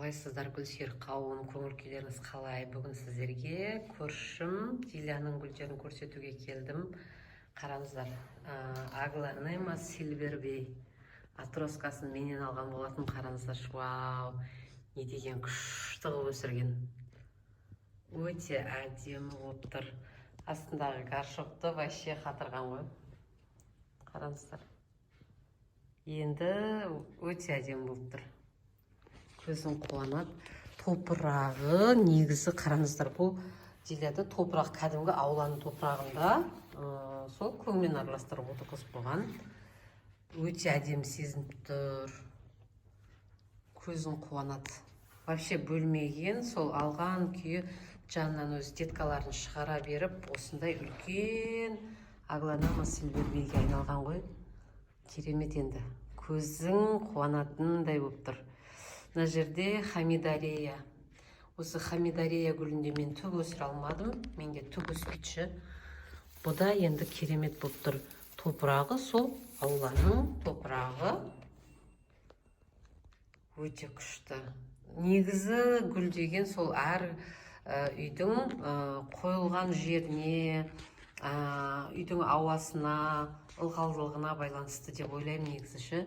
Қалайсыздар, гүлсүйер қауым, көңіл күйлеріңіз қалай? Бүгін сіздерге көршім Диляның гүлдерін көрсетуге келдім. Қараңыздар, Агланема Silverway атроскасын менен алған болатын. Қараңыздар, вау, не деген күшті қылып өсірген. Өте әдемі болып тұр. Астындағы горшокты вообще қатырған ғой. Қараңыздар. Енді өте әдемі болып тұр. Көзім қуанады. Топырағы негізі, қараңыздар, бұл Диляда топырақ кәдімгі ауланың топырағында, сол көңмен араластырып отырғызып қойған. Өте әдемі сезініп тұр. Көзім қуанады. Вообще бөлмеген, сол алған күйі жанынан өз деткаларын шығара беріп, осындай үлкен Агланема Silverway'ге айналған ғой. Керемет енді. Көзің қуанатындай болып тұр. Мына жерде хамидарея. Осы хамидарея гүлінде мен түк өсіре алмадым. Менде түк өспейді. Бұда енді керемет болып тұр. Топырағы сол ауланың топырағы. Өте күшті. Негізі гүл деген сол әр үйдің қойылған жеріне, үйдің ауасына, ылғалдылығына байланысты деп ойлаймын негізі.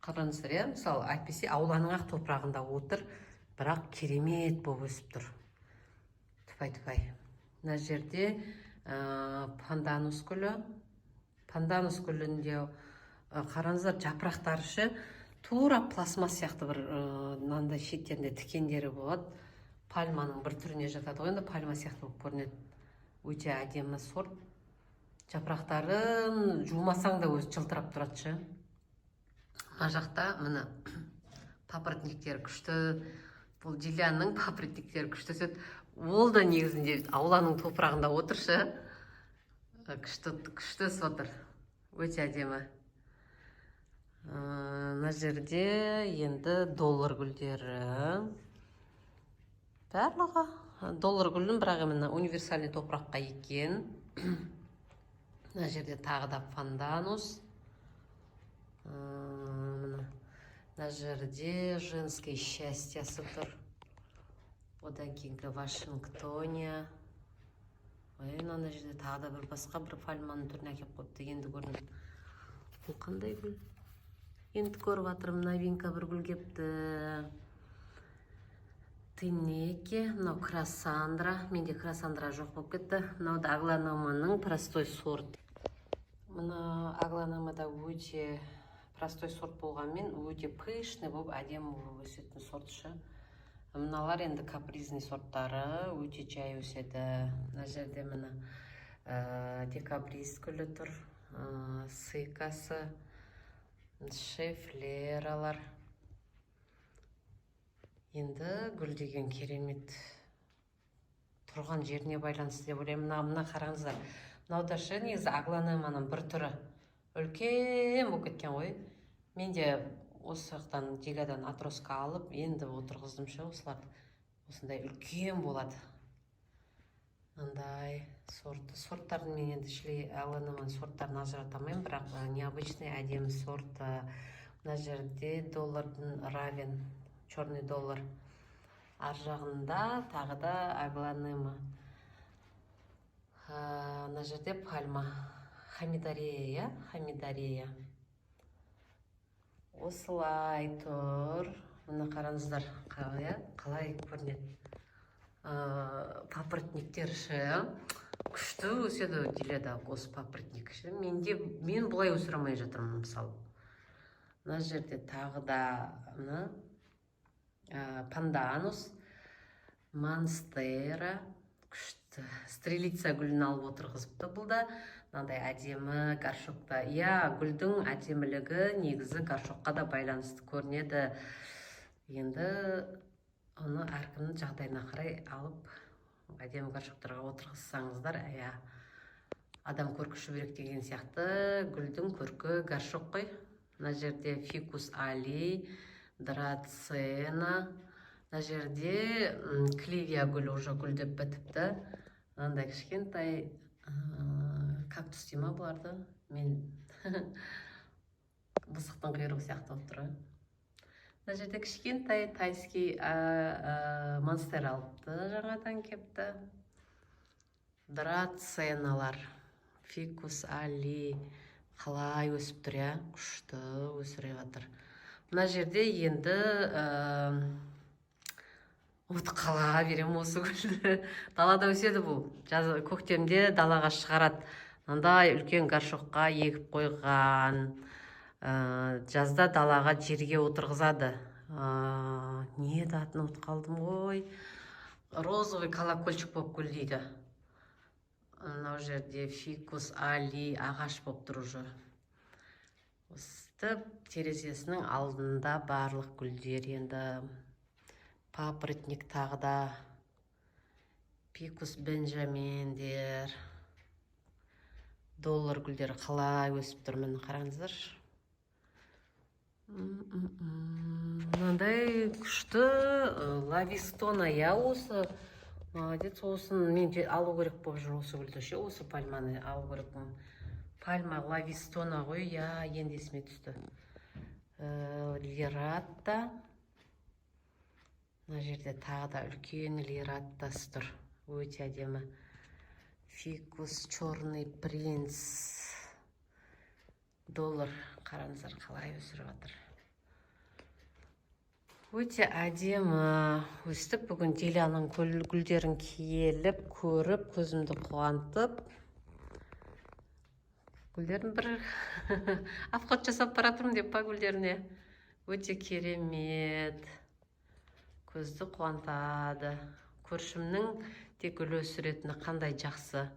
Қараңыздар, мысалы, әйтпесе ауланың ақ топырағында отыр, бірақ керемет болып өсіп тұр. Тұпай-тұпай. Мына жерде панданус гүлі. Панданус гүлінде қараңыздар, жапырақтары тура пластмасс сияқты бір мынандай шеттерінде тікендері болады. Пальманың бір түріне жатады ғой, енді пальма сияқты болып көрінеді. Өте әдемі сорт. Жапырақтарын жумасаң да өзі жылтырап тұрады. Мына жақта міне папоротниктер күшті. Бұл Диляның папоротниктері күшті. Ол да негізінде ауланың топырағында отыршы. Күшті отыр. Өте әдемі. Мына жерде енді доллар гүлдері. Барлығы доллар гүлін, бірақ міне универсальный топыраққа еккен. Мына жерде тағы да панданус. Мына жерде женское счастьясы тұр. Одан кейінгі Вашингтония. Мына жерде тағы да бір басқа бір пальманың түрін әкеп қойыпты. Енді көрдім. Бұл қандай гүл? Енді көріп жатырмын, новинка бір гүл кепті. Тынеке, мынау Красандра. Менде Красандра жоқ болып кетті. Мынау да Агланеманың простой сорт. Мына Агланемада өте простой сорт болғанмен, өте пышный болып, әдемі болып өсетін сортшы. Мыналар енді капризный сорттары, өте жай өседі. Мына жерде мына декабрист гүлі тұр, сыкасы, шефлералар. Енді гүл деген керемет. Тұрған жеріне байланысты деп ойлаймын. Мына қараңыздар. Мынау негізі Агланеманың бір түрі. Үлкен болып кеткен ғой. Мен де осы жақтан Дилядан атроска алып, енді отырғыздым осыларды. Осындай үлкен болады. Мындай сорттарын мен енді Агланеманың сорттарын ажырата алмаймын, бірақ необычный әдемі сорт. Мына жерде доллардың равен, черный доллар. Ар жағында тағы да Агланема. Мына жерде пальма. Хамидарея. Осылай тұр. Мына қараңыздар, қалай көрінеді. Папоротниктер күшті өседі Диляда осы папоротник. Мен бұлай өсіре алмай жатырмын, мысалы. Мына жерде тағы да панданус, монстера, күшті. Стрелица гүлін алып отырғызыпты бұл да. Мынандай әдемі горшокта. Гүлдің әдемілігі негізі горшокқа да байланысты көрінеді. Енді оны әркімнің жағдайына қарай алып, әдемі горшоктарға отырғызсаңыздар, адам көркі шүберек деген сияқты, гүлдің көркі горшок қой. Мына жерде фикус алей, драцена. Мына жерде кливия гүлі уже гүлдеп бітіпті. Мынандай кішкентай кактус дейма бұларды. Мен мысықтың құйрығы сияқты болып тұр. Мына жерде кішкентай тайский монстер алыпты, жаңадан кепті. Драценалар, фикус али қалай өсіп тұр, я? Күшті өсіре жатыр. Мына жерде енді қала берем осы гүлді. Далада өседі бұл. Көктемде далаға шығарады. Мынандай үлкен горшокқа егіп қойған. Жазда далаға жерге отырғызады. Не еді атын ұмытып қалдым ғой. Розовый колокольчик болып гүлдейді. Мынау жерде фикус али ағаш болып тұр уже. Өстіп терезесінің алдында барлық гүлдер енді. Папоротник тағда. Фикус бенджаминдер. Доллар гүлдері қалай өсіп тұр, міне қараңыздар. Мынандай күшті лавистона, я осы. Молодец, осын мен алу керек болып жүр осы гүлді ше, осы пальманы алу керек. Пальма лавистона ғой, я енді есіме түсті. Лиратта. Мына жерде тағы да үлкен лираттасы тұр. Өте әдемі. Фикус черный принц. Доллар, қараңыздар қалай өсіріп жатыр. Өте әдемі өстіп, бүгін Диляның гүлдерін киеліп, көріп, көзімді қуантып. Гүлдерін бір афқат жасап баратырмын деп па гүлдеріне. Өте керемет. Көзді қуантады. Көршімнің тек гүл өсіретіні қандай жақсы.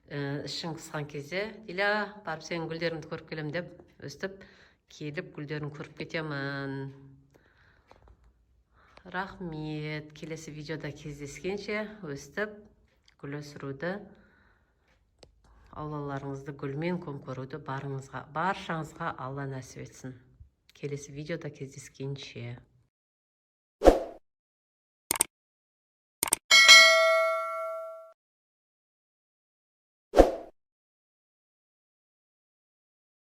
Ішің қысқан кезде, Диля, барып сенің гүлдеріңді көріп келем деп, өстіп, келіп гүлдерін көріп кетемін. Рахмет. Келесі видеода кездескенше өстіп, гүл өсіруді, аулаларыңызды гүлмен көмкеруді баршаңызға Алла нәсіп етсін. Келесі видеода кездескенше.